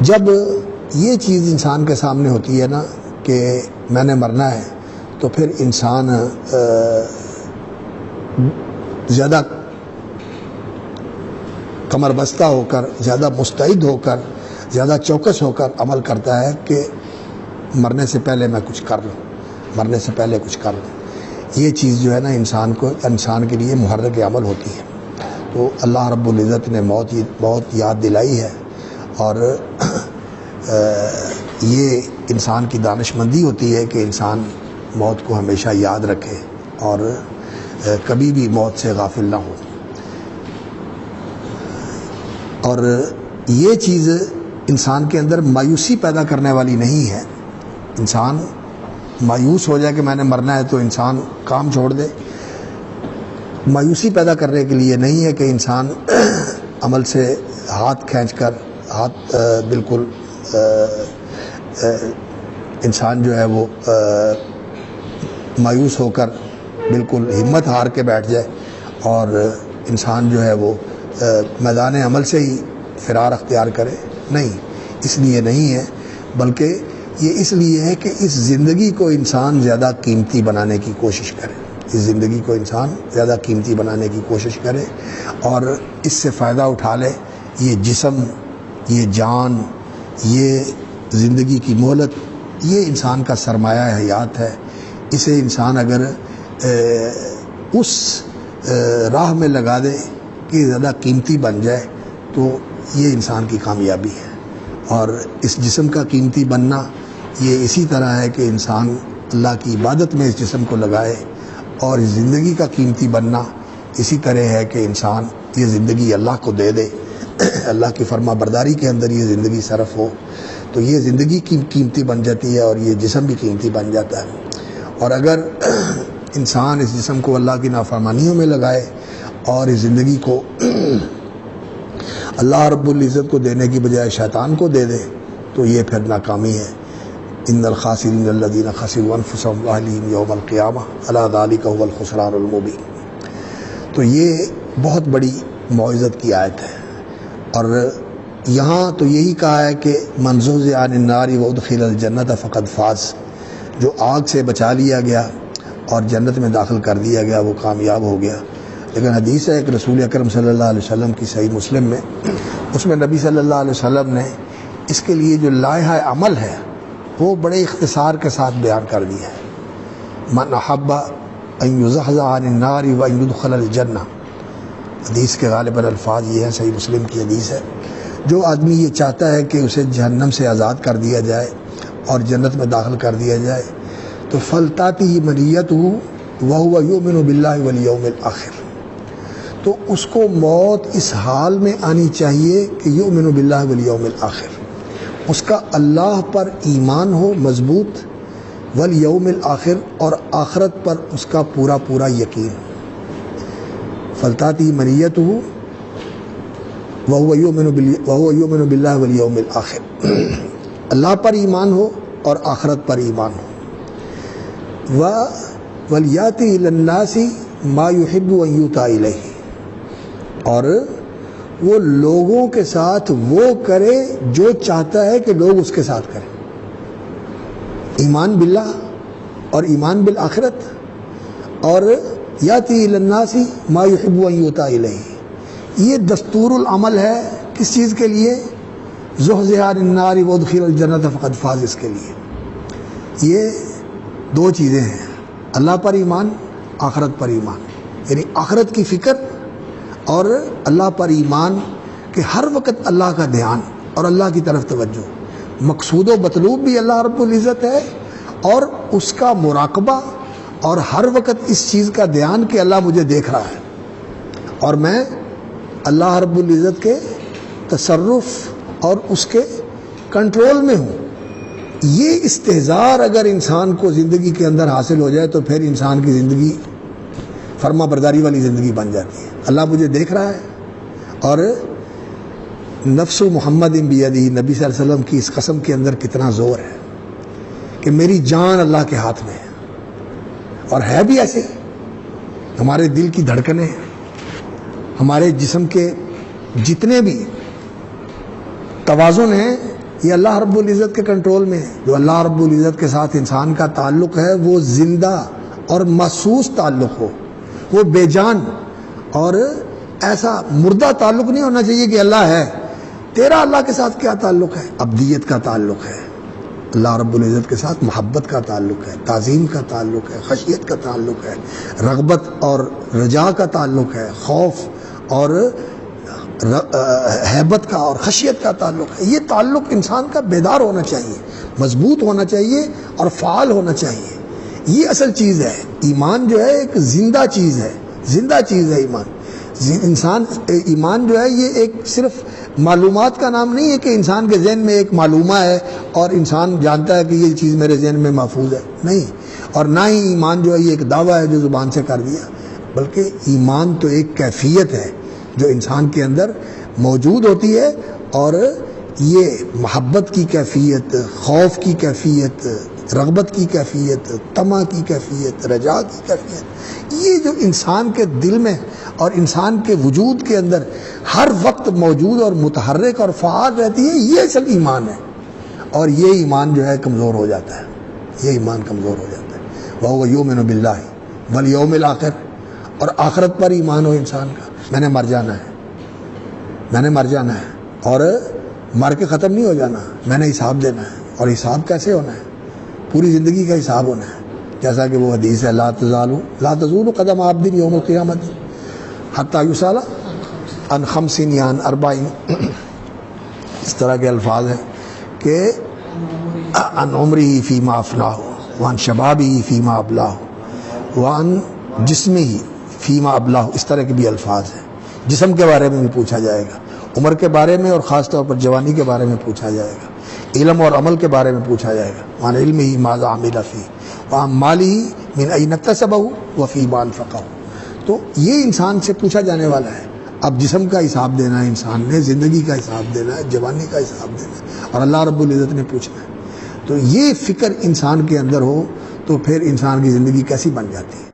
جب یہ چیز انسان کے سامنے ہوتی ہے نا کہ میں نے مرنا ہے، تو پھر انسان زیادہ کمر بستہ ہو کر، زیادہ مستعد ہو کر، زیادہ چوکس ہو کر عمل کرتا ہے کہ مرنے سے پہلے میں کچھ کر لوں، مرنے سے پہلے کچھ کر لوں۔ یہ چیز جو ہے نا انسان کے لیے محرک عمل ہوتی ہے۔ تو اللہ رب العزت نے موت یاد دلائی ہے، اور یہ انسان کی دانشمندی ہوتی ہے کہ انسان موت کو ہمیشہ یاد رکھے اور کبھی بھی موت سے غافل نہ ہو۔ اور یہ چیز انسان کے اندر مایوسی پیدا کرنے والی نہیں ہے۔ انسان مایوس ہو جائے کہ میں نے مرنا ہے تو انسان کام چھوڑ دے، مایوسی پیدا کرنے کے لیے نہیں ہے کہ انسان عمل سے ہاتھ کھینچ کر بالکل انسان جو ہے وہ مایوس ہو کر بالکل ہمت ہار کے بیٹھ جائے اور انسان جو ہے وہ میدان عمل سے ہی فرار اختیار کرے۔ نہیں، اس لیے نہیں ہے، بلکہ یہ اس لیے ہے کہ اس زندگی کو انسان زیادہ قیمتی بنانے کی کوشش کرے، اس زندگی کو انسان زیادہ قیمتی بنانے کی کوشش کرے اور اس سے فائدہ اٹھا لے۔ یہ جسم، یہ جان، یہ زندگی کی مہلت، یہ انسان کا سرمایہ حیات ہے۔ اسے انسان اگر اس راہ میں لگا دے کہ زیادہ قیمتی بن جائے تو یہ انسان کی کامیابی ہے۔ اور اس جسم کا قیمتی بننا یہ اسی طرح ہے کہ انسان اللہ کی عبادت میں اس جسم کو لگائے، اور اس زندگی کا قیمتی بننا اسی طرح ہے کہ انسان یہ زندگی اللہ کو دے دے، اللہ کی فرما برداری کے اندر یہ زندگی صرف ہو، تو یہ زندگی قیمتی بن جاتی ہے اور یہ جسم بھی قیمتی بن جاتا ہے۔ اور اگر انسان اس جسم کو اللہ کی نافرمانیوں میں لگائے اور اس زندگی کو اللہ رب العزت کو دینے کی بجائے شیطان کو دے دے تو یہ پھر ناکامی ہے۔ ان الخاسرین الذین خسروا انفسهم واہلیہم یوم القیامہ الا ذلک هو الخسران المبین۔ تو یہ بہت بڑی موعظت کی آیت ہے، اور یہاں تو یہی کہا ہے کہ من زحزح عن النار وادخل الجنۃ فقد فاز، جو آگ سے بچا لیا گیا اور جنت میں داخل کر دیا گیا وہ کامیاب ہو گیا۔ لیکن حدیث ہے کہ رسول اکرم صلی اللہ علیہ وسلم کی صحیح مسلم میں، اس میں نبی صلی اللہ علیہ وسلم نے اس کے لیے جو لائحہ عمل ہے وہ بڑے اختصار کے ساتھ بیان کر دیا ہے۔ من احب ان یزحزح عن النار وان يدخل الجنہ، حدیث کے غالباً الفاظ یہ ہیں، صحیح مسلم کی حدیث ہے، جو آدمی یہ چاہتا ہے کہ اسے جہنم سے آزاد کر دیا جائے اور جنت میں داخل کر دیا جائے تو فلتاتہ منیتہ وہو یؤمن باللہ والیوم الآخر، تو اس کو موت اس حال میں آنی چاہیے کہ یؤمن باللہ والیوم الآخر، اس کا اللہ پر ایمان ہو مضبوط، والیوم الآخر، اور آخرت پر اس کا پورا پورا یقین۔ فلتاتی منیتہ وہو یؤمن باللہ والیوم الآخر، اللہ پر ایمان ہو اور آخرت پر ایمان ہو۔ ولیاتی الی الناس ما یحب ان یؤتی الیہ، اور وہ لوگوں کے ساتھ وہ کرے جو چاہتا ہے کہ لوگ اس کے ساتھ کریں۔ ایمان باللہ اور ایمان بالآخرت، اور یاتی الی الناس ما یحب ان یؤتی الیہ، یہ دستور العمل ہے کس چیز کے لیے؟ زحزح عن النار وادخل الجنۃ فقد فاز، اس کے لیے۔ یہ دو چیزیں ہیں، اللہ پر ایمان، آخرت پر ایمان، یعنی آخرت کی فکر اور اللہ پر ایمان کہ ہر وقت اللہ کا دھیان اور اللہ کی طرف توجہ، مقصود و مطلوب بھی اللہ رب العزت ہے اور اس کا مراقبہ، اور ہر وقت اس چیز کا دھیان کہ اللہ مجھے دیکھ رہا ہے اور میں اللہ رب العزت کے تصرف اور اس کے کنٹرول میں ہوں۔ یہ استحضار اگر انسان کو زندگی کے اندر حاصل ہو جائے تو پھر انسان کی زندگی فرما برداری والی زندگی بن جاتی ہے۔ اللہ مجھے دیکھ رہا ہے، اور نفس محمد بیدہ، نبی صلی اللہ علیہ وسلم کی اس قسم کے اندر کتنا زور ہے کہ میری جان اللہ کے ہاتھ میں ہے، اور ہے بھی ایسے۔ ہمارے دل کی دھڑکنیں، ہمارے جسم کے جتنے بھی توازن ہیں یہ اللہ رب العزت کے کنٹرول میں ہے. جو اللہ رب العزت کے ساتھ انسان کا تعلق ہے وہ زندہ اور محسوس تعلق ہو, وہ بے جان اور ایسا مردہ تعلق نہیں ہونا چاہیے کہ اللہ ہے. تیرا اللہ کے ساتھ کیا تعلق ہے؟ عبدیت کا تعلق ہے. اللہ رب العزت کے ساتھ محبت کا تعلق ہے, تعظیم کا تعلق ہے, خشیت کا تعلق ہے, رغبت اور رجا کا تعلق ہے, خوف اور ہیبت کا اور خشیت کا تعلق ہے. یہ تعلق انسان کا بیدار ہونا چاہیے, مضبوط ہونا چاہیے اور فعال ہونا چاہیے. یہ اصل چیز ہے. ایمان جو ہے ایک زندہ چیز ہے, زندہ چیز ہے ایمان. ایمان جو ہے یہ ایک صرف معلومات کا نام نہیں ہے کہ انسان کے ذہن میں ایک معلومہ ہے اور انسان جانتا ہے کہ یہ چیز میرے ذہن میں محفوظ ہے, نہیں. اور نہ ہی ایمان جو ہے یہ ایک دعویٰ ہے جو زبان سے کر دیا, بلکہ ایمان تو ایک کیفیت ہے جو انسان کے اندر موجود ہوتی ہے. اور یہ محبت کی کیفیت, خوف کی کیفیت, رغبت کی کیفیت, طمع کی کیفیت, رجا کی کیفیت, یہ جو انسان کے دل میں اور انسان کے وجود کے اندر ہر وقت موجود اور متحرک اور فعال رہتی ہے, یہ اصل ایمان ہے. اور یہ ایمان جو ہے کمزور ہو جاتا ہے, یہ ایمان کمزور ہو جاتا ہے. وَهُوَ يُؤْمِنُ بِاللَّهِ وَالْيَوْمِ الْآخِرِ, اور آخرت پر ایمان ہو انسان کا. میں نے مر جانا ہے, میں نے مر جانا ہے اور مر کے ختم نہیں ہو جانا, میں نے حساب دینا ہے. اور حساب کیسے ہونا ہے؟ پوری زندگی کا حساب ہونا ہے. جیسا کہ وہ حدیث ہے, لا تزول قدم عبد یوم القیامت حتی یسأل عن 50 یا عن 40. اس طرح کے الفاظ ہیں کہ عن عمرہ فیما افناہ وعن شبابہ فیما ابلاہ وعن جسمہ فیما ابلاہ. اس طرح کے بھی الفاظ ہیں. جسم کے بارے میں بھی پوچھا جائے گا, عمر کے بارے میں اور خاص طور پر جوانی کے بارے میں پوچھا جائے گا, علم اور عمل کے بارے میں پوچھا جائے گا. وعن علمہ ماذا عمل فیہ وعن مالہ من این اکتسبہ وفیما انفقہ. تو یہ انسان سے پوچھا جانے والا ہے. اب جسم کا حساب دینا ہے انسان نے, زندگی کا حساب دینا ہے, جوانی کا حساب دینا ہے, اور اللہ رب العزت نے پوچھنا ہے. تو یہ فکر انسان کے اندر ہو تو پھر انسان کی زندگی کیسی بن جاتی ہے.